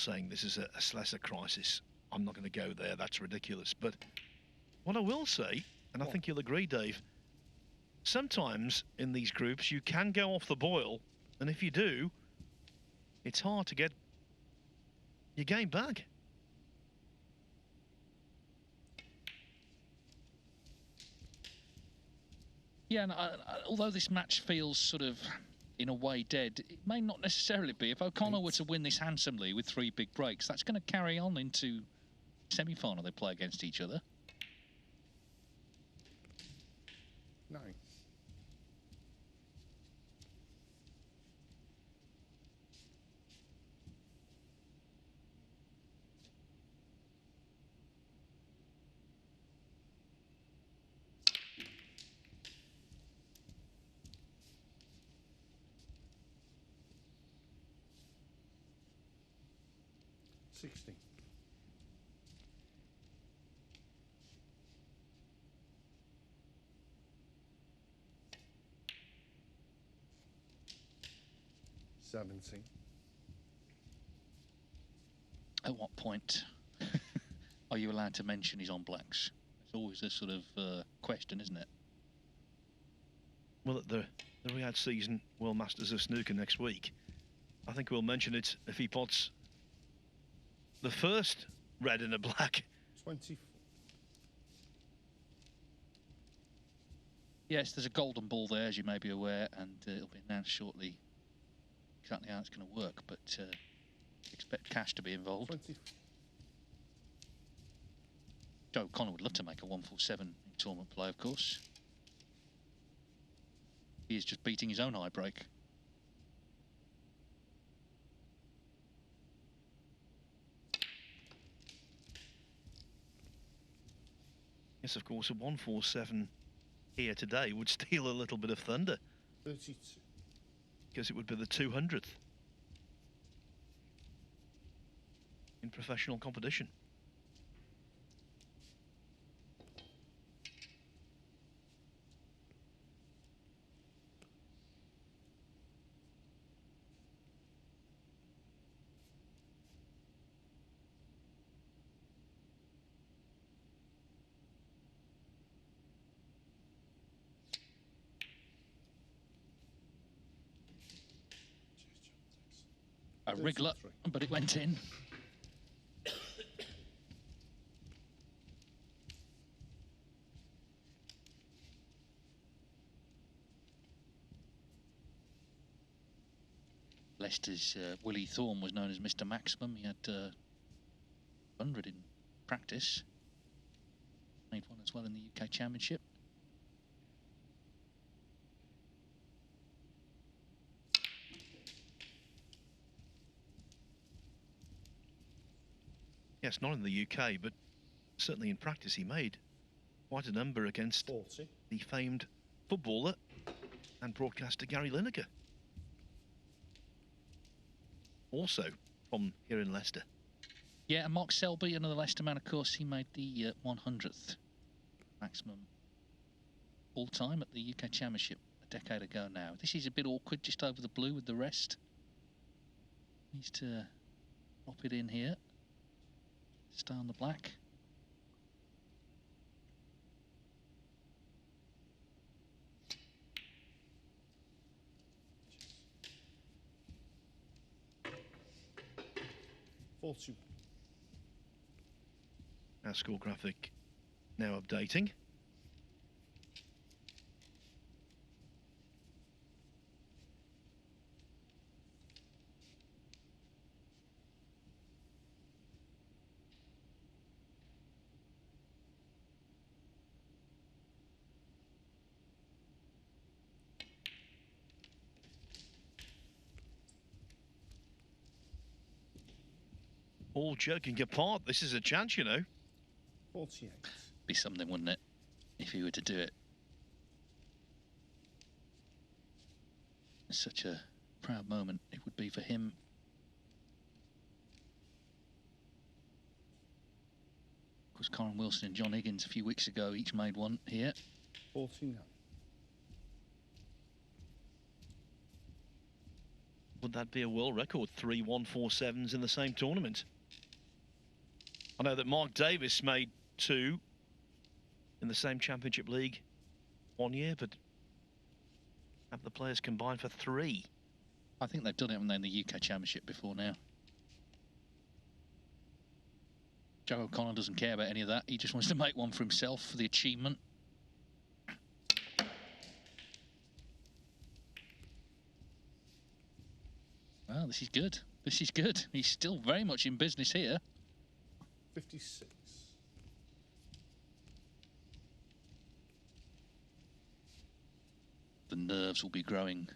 saying this is a Slessor crisis. I'm not going to go there. That's ridiculous. But what I will say, and I think you'll agree, Dave, sometimes in these groups you can go off the boil, and if you do, it's hard to get your game back. Yeah, and although this match feels sort of, in a way, dead, it may not necessarily be. If O'Connor were to win this handsomely with 3 big breaks, that's going to carry on into semi-final they play against each other. 9. $60. 70. At what point are you allowed to mention he's on blacks? It's always a sort of question, isn't it? Well, at the Riyadh Season World Masters of Snooker next week, I think we'll mention it if he pots the first red and a black. 24. Yes, there's a golden ball there, as you may be aware, and it'll be announced shortly exactly how it's going to work, but expect cash to be involved. 20. Joe O'Connor would love to make a 147 in tournament play, of course. He is just beating his own high break. Yes, of course, a 147 here today would steal a little bit of thunder. 32. Because it would be the 200th in professional competition. A wriggler, but it went in. Leicester's Willie Thorne was known as Mr. Maximum. He had 100 in practice. Made one as well in the UK Championship. Yes, not in the UK, but certainly in practice he made quite a number against 40. the famed footballer and broadcaster Gary Lineker. Also from here in Leicester. Yeah, and Mark Selby, another Leicester man, of course, he made the 100th maximum all-time at the UK Championship a decade ago now. This is a bit awkward, just over the blue with the rest. Needs to pop it in here. Stay on the black. Our score graphic now updating. All joking apart, this is a chance, you know. 48. Be something, wouldn't it, if he were to do it? It's such a proud moment it would be for him. Of course, Karen Wilson and John Higgins a few weeks ago each made one here. 49. Would that be a world record? 3 147s in the same tournament. I know that Mark Davis made 2 in the same Championship League one year, but have the players combined for 3? I think they've done it when they're in the UK Championship before now. Joe O'Connor doesn't care about any of that. He just wants to make one for himself for the achievement. Well, this is good. This is good. He's still very much in business here. 56. The nerves will be growing.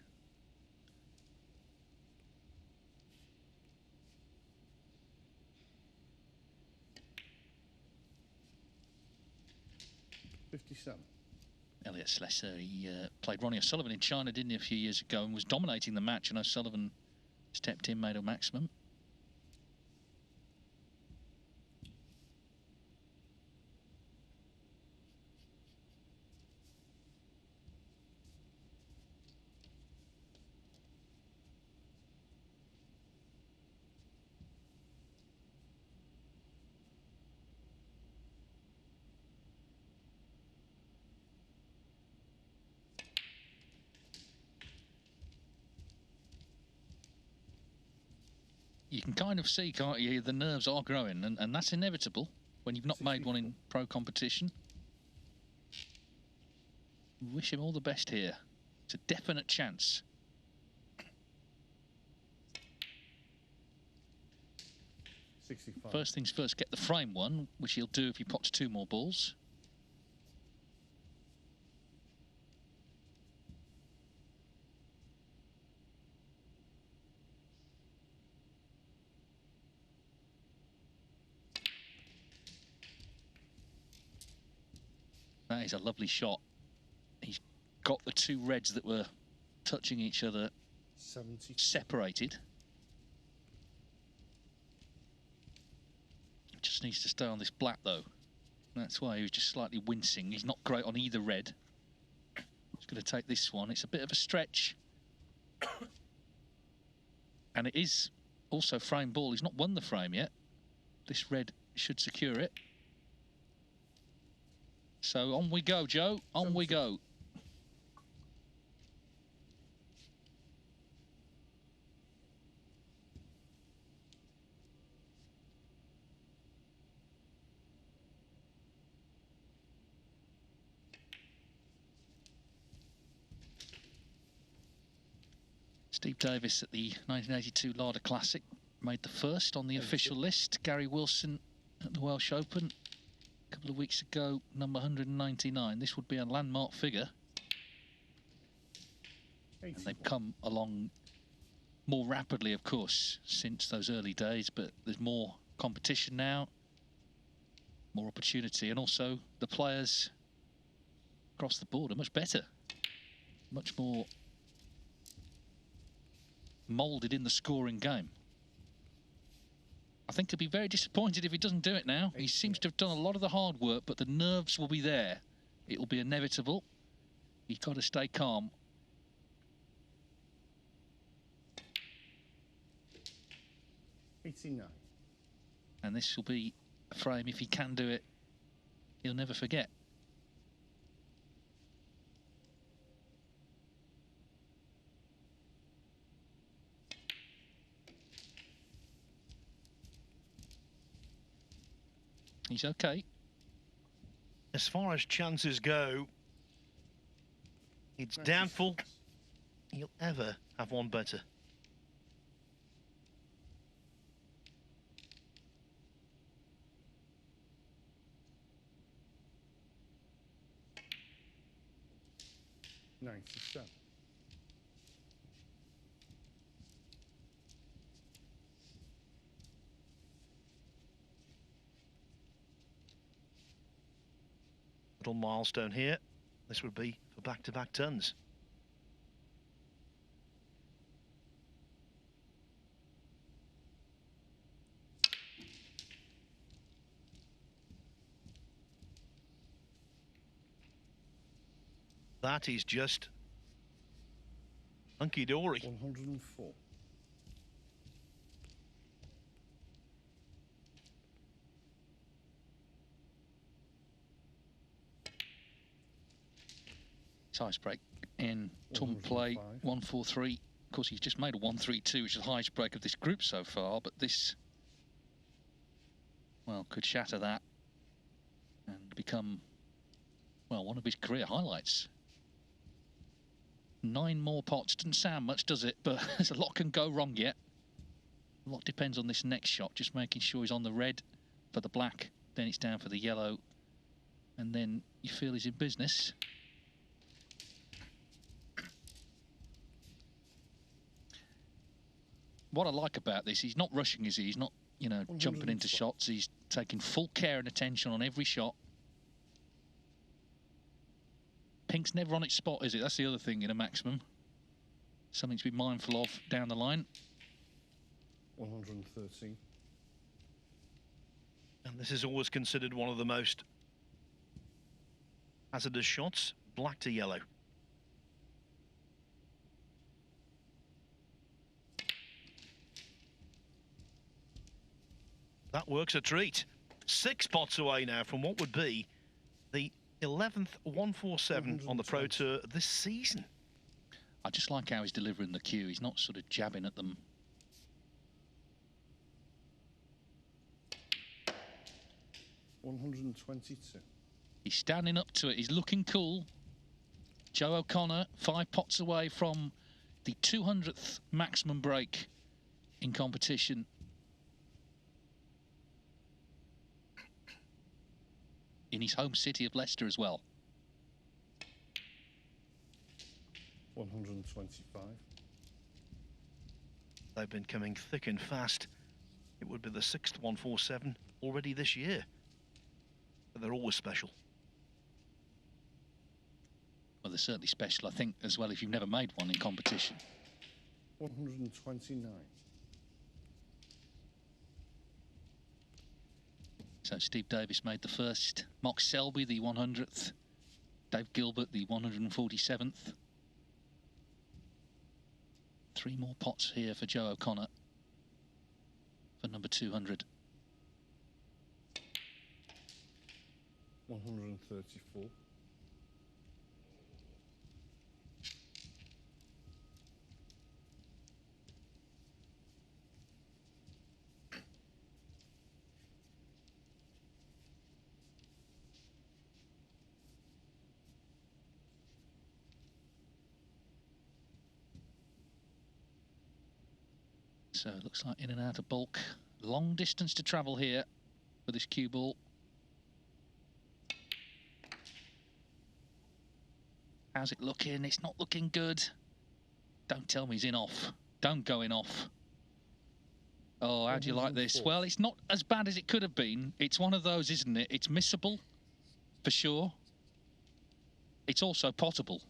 Elliot Slesser, he played Ronnie O'Sullivan in China, didn't he, a few years ago, and was dominating the match, and O'Sullivan stepped in, made a maximum. You can kind of see, can't you, the nerves are growing, and that's inevitable when you've not made one in pro competition. Wish him all the best here. It's a definite chance. First things first, get the frame one, which he'll do if he pots 2 more balls. That is a lovely shot. He's got the 2 reds that were touching each other 70. separated. Just needs to stay on this black though. That's why he was just slightly wincing. He's not great on either red. He's going to take this one. It's a bit of a stretch. And it is also frame ball. He's not won the frame yet. This red should secure it. So on we go, Joe. On we go. Steve Davis at the 1982 Larder Classic made the first on the official list. Gary Wilson at the Welsh Open a couple of weeks ago, number 199. This would be a landmark figure. And they've come along more rapidly, of course, since those early days, but there's more competition now, more opportunity, and also the players across the board are much better, much more moulded in the scoring game. I think he'll be very disappointed if he doesn't do it now. He seems to have done a lot of the hard work, but the nerves will be there. It will be inevitable. He's got to stay calm. $89. And this will be a frame, if he can do it, he'll never forget. He's okay. As far as chances go, it's doubtful he'll ever have one better. $97. Little milestone here. This would be for back-to-back tons. That is just hunky-dory. 104. Size break in tournament play, 1-4-3. Of course, he's just made a 1-3-2, which is the highest break of this group so far, but this, well, could shatter that and become, well, one of his career highlights. 9 more pots. Doesn't sound much, does it? But there's a lot can go wrong yet. A lot depends on this next shot, just making sure he's on the red for the black, then it's down for the yellow, and then you feel he's in business. What I like about this, he's not rushing, is he? He's not, you know, jumping into shots. He's taking full care and attention on every shot. Pink's never on its spot, is it? That's the other thing in a maximum. Something to be mindful of down the line. 113. And this is always considered one of the most hazardous shots, black to yellow. That works a treat. 6 pots away now from what would be the 11th 147 on the Pro Tour this season. I just like how he's delivering the cue. He's not sort of jabbing at them. $122. He's standing up to it. He's looking cool. Joe O'Connor, 5 pots away from the 200th maximum break in competition. In his home city of Leicester as well. 125. They've been coming thick and fast. It would be the 6th 147 already this year. But they're always special. Well, they're certainly special, I think, as well, if you've never made one in competition. 129. So Steve Davis made the first, Mark Selby the 100th, Dave Gilbert the 147th. 3 more pots here for Joe O'Connor for number 200. 134. So it looks like in and out of bulk. Long distance to travel here for this cue ball. How's it looking? It's not looking good. Don't tell me he's in off. Don't go in off. Oh, how do you like this? Well, it's not as bad as it could have been. It's one of those, isn't it? It's missable, for sure. It's also potable.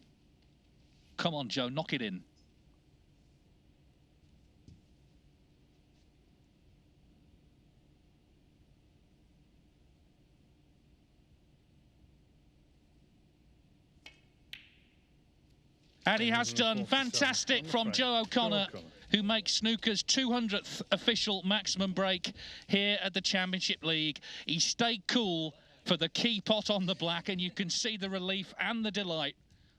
Come on, Joe, knock it in. And he has done. Fantastic from Joe O'Connor, who makes snooker's 200th official maximum break here at the Championship League. He stayed cool for the key pot on the black, and you can see the relief and the delight